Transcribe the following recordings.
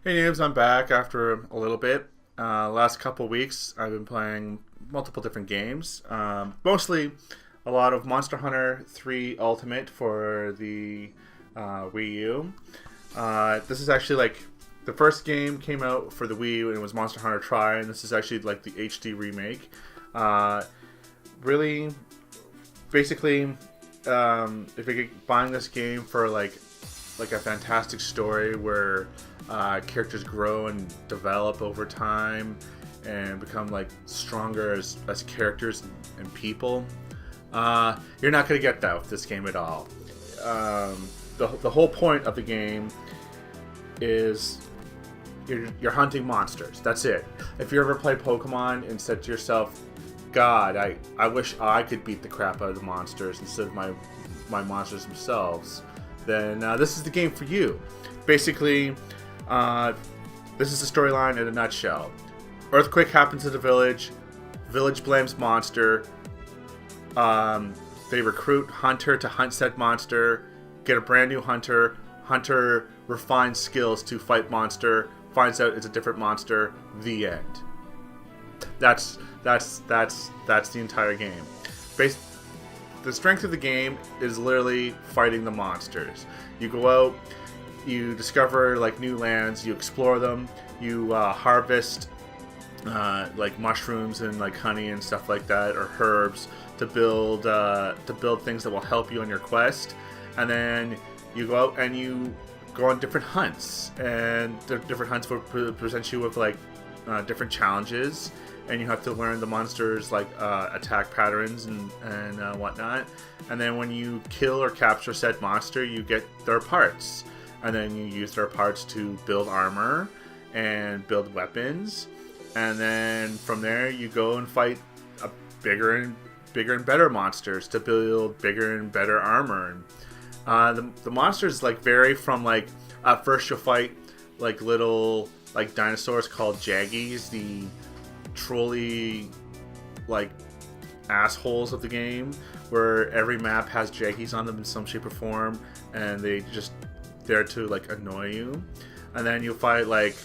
Hey Noobs, I'm back after a little bit. Last couple weeks, I've been playing multiple different games. Mostly a lot of Monster Hunter 3 Ultimate for the Wii U. This is actually like the first game came out for the Wii U and it was Monster Hunter Tri, and this is actually like the HD remake. Uh, really, basically, if you're buying this game for like a fantastic story where characters grow and develop over time and become like stronger as characters and people. You're not going to get that with this game at all. The whole point of the game is you're hunting monsters. That's it. If you ever play Pokemon and said to yourself, God, I wish I could beat the crap out of the monsters instead of my monsters themselves, then this is the game for you. Basically, this is the storyline in a nutshell. Earthquake happens in the village. Village blames monster. They recruit Hunter to hunt said monster. Get a brand new Hunter. Hunter refines skills to fight monster. Finds out it's a different monster. The end. That's the entire game. The strength of the game is literally fighting the monsters. You go out, you discover like new lands, you explore them, you harvest like mushrooms and like honey and stuff like that, or herbs to build things that will help you on your quest, and then you go out and you go on different hunts, and the different hunts will present you with like different challenges, and you have to learn the monsters like attack patterns and whatnot. And then when you kill or capture said monster, you get their parts, and then you use their parts to build armor and build weapons. And then from there, you go and fight a bigger and better monsters to build bigger and better armor. And the monsters like vary from like at first you'll fight like little like dinosaurs called Jaggies, the trolley like assholes of the game, where every map has Jaggies on them in some shape or form, and they just there to like annoy you. And then you'll fight like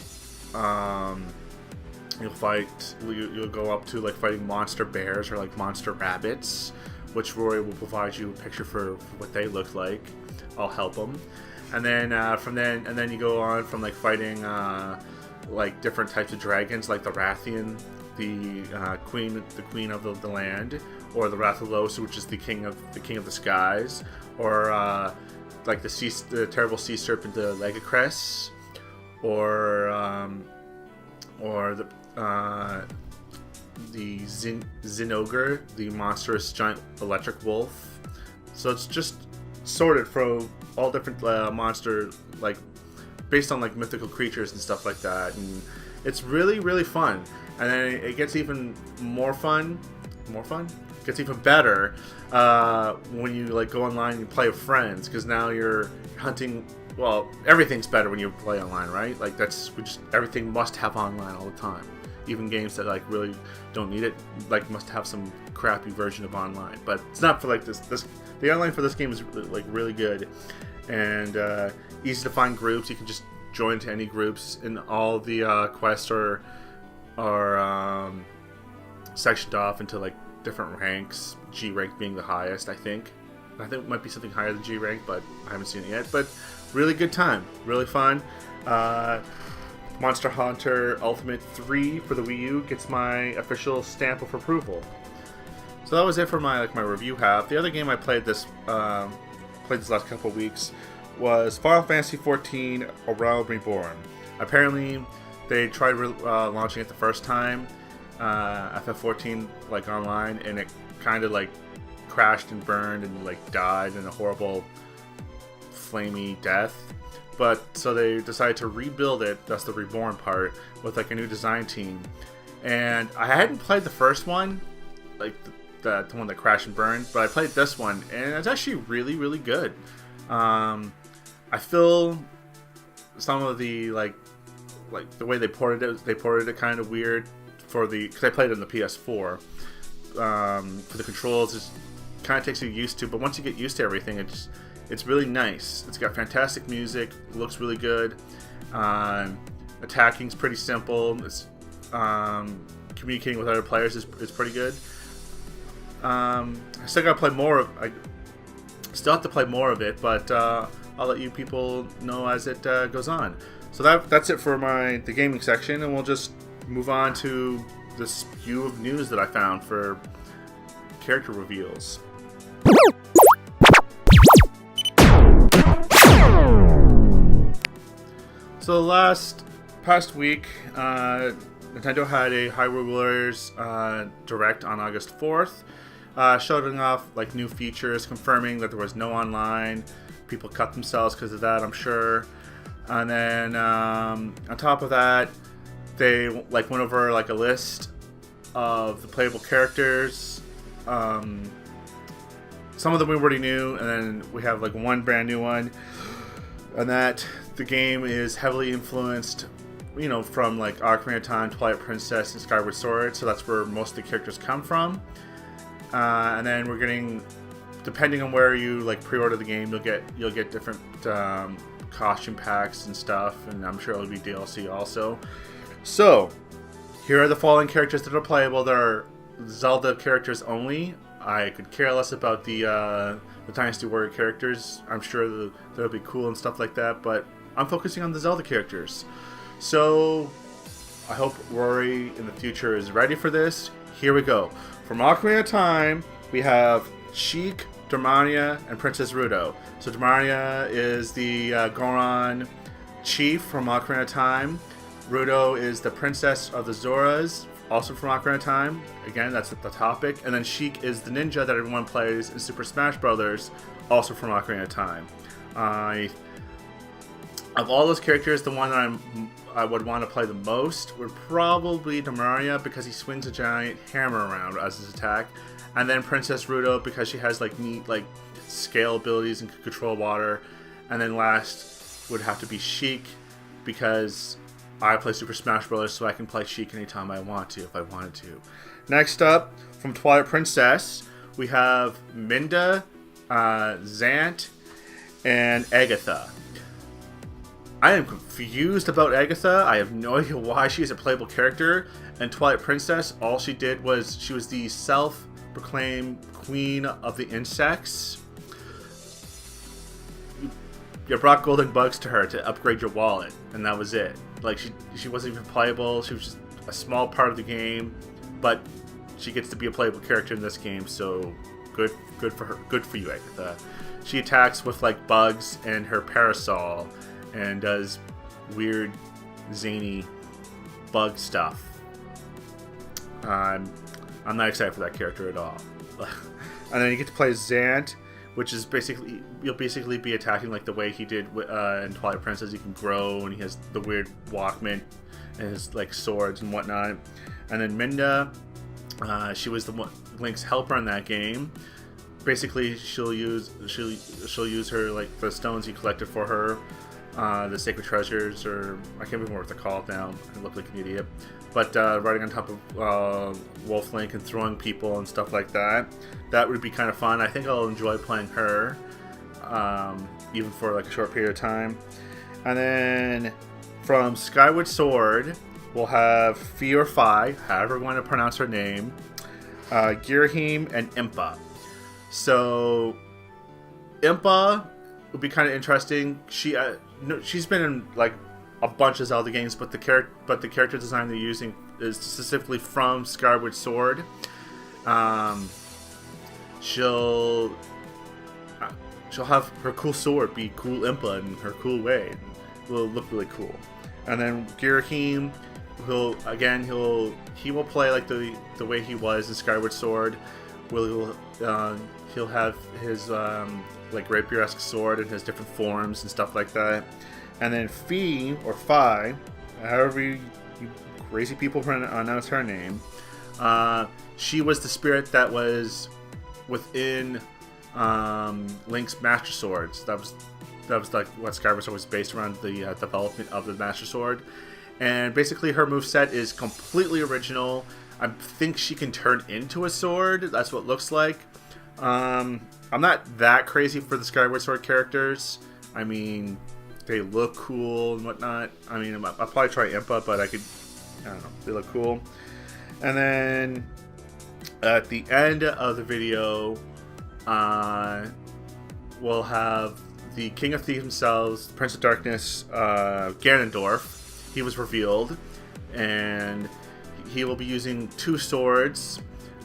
you'll go up to like fighting monster bears or like monster rabbits, which Roy will provide you a picture for what they look like. I'll help them. And then and then you go on from like fighting like different types of dragons, like the Rathian, the queen of the land, or the Rathalos, which is the king of the skies, or like the terrible sea serpent, the Legacress, or the Zinogre, the monstrous giant electric wolf. So it's just sorted from all different monster, like based on like mythical creatures and stuff like that, and it's really fun. And then it gets even more fun. It gets even better when you like go online and you play with friends, because now you're hunting. Well, everything's better when you play online, right? Like everything must have online all the time. Even games that like really don't need it, like must have some crappy version of online. But it's not for like this. The online for this game is really good, and easy to find groups. You can just join to any groups, and all the quests are sectioned off into like different ranks. G rank being the highest, I think. I think it might be something higher than G rank, but I haven't seen it yet. But really good time, really fun. Monster Hunter Ultimate 3 for the Wii U gets my official stamp of approval. So that was it for my review half. The other game I played this last couple of weeks was Final Fantasy XIV: A Realm Reborn. Apparently, they tried launching it the first time, FF14 like online, and it kind of like crashed and burned and like died in a horrible flamey death. But so they decided to rebuild it. That's the reborn part, with like a new design team. And I hadn't played the first one, like the one that crashed and burned, but I played this one, and it's actually really good. I feel some of the like the way they ported it kind of weird because I played it on the PS4. For the controls, it kind of takes you used to, but once you get used to everything, it's really nice. It's got fantastic music, looks really good. Attacking's pretty simple. It's, communicating with other players is pretty good. I still gotta play more of. I still have to play more of it, but I'll let you people know as it goes on. So that's it for the gaming section, and we'll just move on to this spew of news that I found for character reveals. So the past week, Nintendo had a Hyrule Warriors Direct on August 4th, showing off like new features, confirming that there was no online. People cut themselves because of that, I'm sure. And then on top of that, they like went over like a list of the playable characters. Some of them we already knew, and then we have like one brand new one, and that the game is heavily influenced, you know, from like Ocarina of Time, Twilight Princess, and Skyward Sword. So that's where most of the characters come from. And then we're getting, depending on where you like pre-order the game, you'll get different costume packs and stuff, and I'm sure it'll be DLC also. So here are the following characters that are playable. They're Zelda characters only. I could care less about the Dynasty Warrior characters. I'm sure they'll be cool and stuff like that, but I'm focusing on the Zelda characters. So I hope Rory in the future is ready for this. Here we go. From Ocarina of Time, we have Sheik, Darmania, and Princess Ruto. So Darmania is the Goron chief from Ocarina of Time. Ruto is the princess of the Zoras, also from Ocarina of Time. Again, that's the topic. And then Sheik is the ninja that everyone plays in Super Smash Bros., also from Ocarina of Time. Of all those characters, the one that I would want to play the most would probably Darmania, because he swings a giant hammer around as his attack. And then Princess Ruto, because she has like neat like scale abilities and can control water. And then last would have to be Sheik, because I play Super Smash Bros., so I can play Sheik anytime I want to, if I wanted to. Next up, from Twilight Princess, we have Minda, Zant, and Agatha. I am confused about Agatha. I have no idea why she is a playable character. And Twilight Princess, all she did was, she was the self-proclaimed queen of the insects. You brought golden bugs to her to upgrade your wallet, and that was it. Like, she wasn't even playable. She was just a small part of the game, but she gets to be a playable character in this game, so good for her. Good for you, Agatha. She attacks with like bugs and her parasol, and does weird, zany bug stuff. I'm not excited for that character at all. And then you get to play Zant, which is basically, you'll basically be attacking like the way he did in Twilight Princess. He can grow, and he has the weird Walkman and his like swords and whatnot. And then Minda, she was the Link's helper in that game. Basically, she'll use her like the stones he collected for her, the sacred treasures, or I can't remember what they're called now. I look like an idiot. But riding on top of Wolf Link and throwing people and stuff like that. That would be kind of fun. I think I'll enjoy playing her, even for like a short period of time. And then from Skyward Sword, we'll have Fi or Fi, however you want to pronounce her name, Girahim, and Impa. So Impa would be kind of interesting. She's been in like a bunch of Zelda games, but the character design they're using is specifically from Skyward Sword. She'll have her cool sword be cool Impa in her cool way. It will look really cool. And then Girahim, he will play like the way he was in Skyward Sword. He'll have his like rapier-esque sword and his different forms and stuff like that. And then Fi, or Fi, however you crazy people pronounce her name, she was the spirit that was within Link's Master Swords. That was like what Skyward Sword was based around, the development of the Master Sword. And basically her moveset is completely original. I think she can turn into a sword. That's what it looks like. I'm not that crazy for the Skyward Sword characters. I mean, They look cool and whatnot. I mean, I'll probably try Impa, but I don't know, they look cool. And then at the end of the video, we'll have the King of Thieves themselves, Prince of Darkness, Ganondorf. He was revealed, and he will be using 2 swords.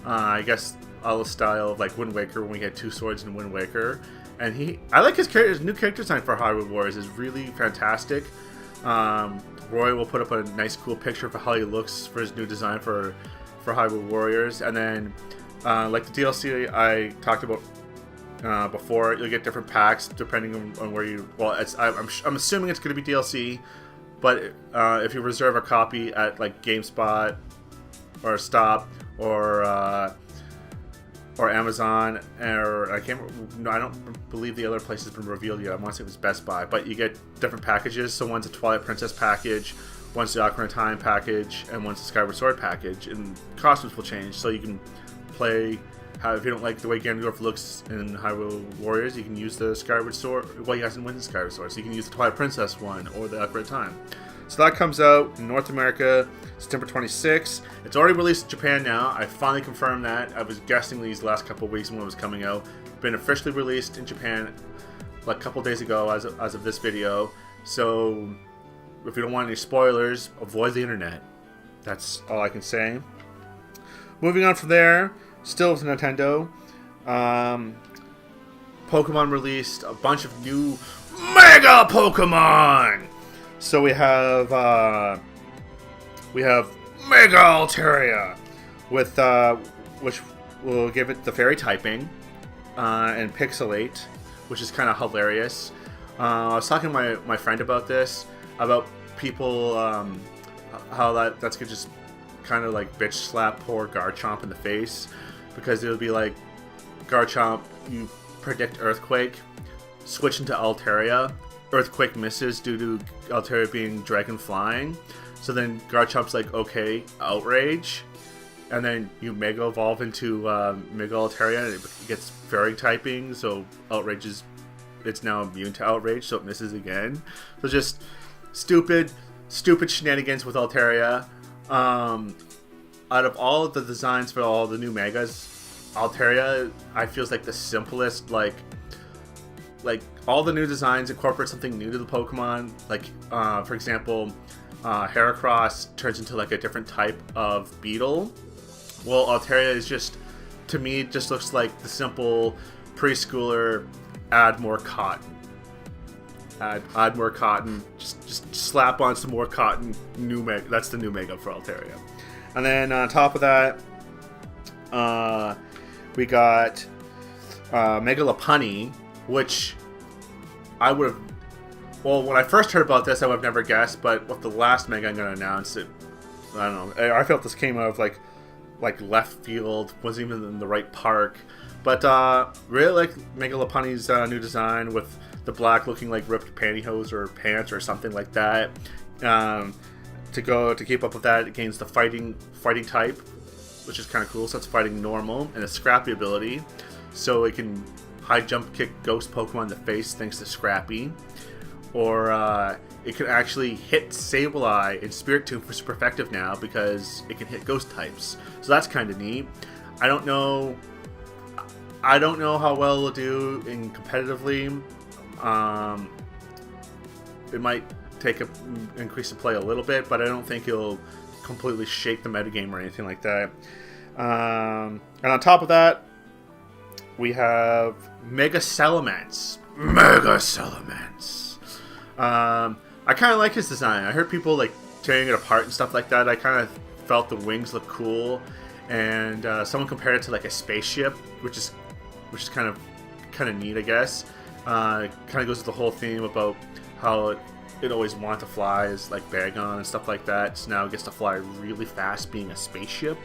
I guess all the style of like Wind Waker when we had 2 swords in Wind Waker. And I like his new character design for Hyrule Warriors is really fantastic. Roy will put up a nice cool picture for how he looks for his new design for Hyrule Warriors. And then like the DLC I talked about before, you'll get different packs depending on where you. Well, I'm assuming it's going to be DLC, but if you reserve a copy at like GameSpot or Stop or Amazon, or I don't believe the other place has been revealed yet. I want to say it was Best Buy, but you get different packages. So one's a Twilight Princess package, one's the Ocarina of Time package, and one's the Skyward Sword package. And costumes will change, so you can play. If you don't like the way Ganondorf looks in Hyrule Warriors, you can use the Skyward Sword. Well, he hasn't won the Skyward Sword, so you can use the Twilight Princess one or the Ocarina of Time. So that comes out in North America September 26th. It's already released in Japan now. I finally confirmed that. I was guessing these last couple of weeks when it was coming out. Been officially released in Japan like a couple days ago as of this video. So if you don't want any spoilers, avoid the internet. That's all I can say. Moving on from there, still with Nintendo. Pokemon released a bunch of new Mega Pokemon! So we have Mega Altaria with which will give it the fairy typing and pixelate, which is kind of hilarious. I was talking to my friend about this, about people how that's gonna just kind of like bitch slap poor Garchomp in the face, because it would be like, Garchomp, you predict Earthquake, switch into Altaria. Earthquake misses due to Altaria being dragon flying. So then Garchomp's like, okay, Outrage. And then you Mega Evolve into Mega Altaria, and it gets fairy typing, so Outrage it's now immune to Outrage, so it misses again. So just stupid shenanigans with Altaria. Out of all of the designs for all the new Megas, Altaria, I feel is like the simplest, like all the new designs incorporate something new to the Pokemon. Like, for example, Heracross turns into like a different type of beetle. Well, Altaria is just, to me, just looks like the simple preschooler, add more cotton. Add more cotton. Just slap on some more cotton. New Mega. That's the new Mega for Altaria. And then on top of that, we got Mega Lopunny, which I would have. Well, when I first heard about this, I would have never guessed. But with the last Mega I'm going to announce, I don't know. I felt this came out of like left field, wasn't even in the right park. But really like Mega Lopunny's new design with the black looking like ripped pantyhose or pants or something like that. To keep up with that, it gains the fighting type, which is kind of cool. So it's fighting normal and a Scrappy ability, so it can high jump kick ghost Pokemon in the face thanks to Scrappy. Or it can actually hit Sableye and Spiritomb for super effective now because it can hit ghost types. So that's kind of neat. I don't know how well it'll do in competitively. It might increase the play a little bit, but I don't think it'll completely shake the metagame or anything like that. And on top of that, we have Mega Salamence. I kind of like his design. I heard people like tearing it apart and stuff like that. I kind of felt the wings look cool, and someone compared it to like a spaceship, which is kind of neat, I guess. It kind of goes with the whole theme about how it always wanted to fly, as like Bagon and stuff like that. So now it gets to fly really fast, being a spaceship.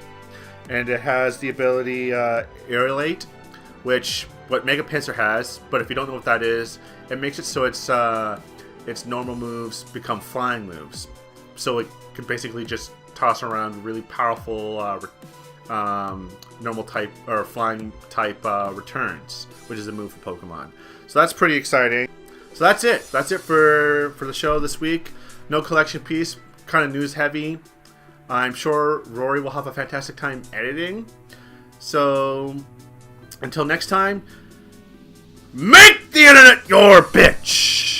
And it has the ability Aerolate, which what Mega Pinsir has. But if you don't know what that is, it makes it so its normal moves become flying moves. So it can basically just toss around really powerful normal type or flying type returns, which is a move for Pokemon. So that's pretty exciting. So that's it. That's it for the show this week. No collection piece, kind of news heavy. I'm sure Rory will have a fantastic time editing. So until next time, make the internet your bitch!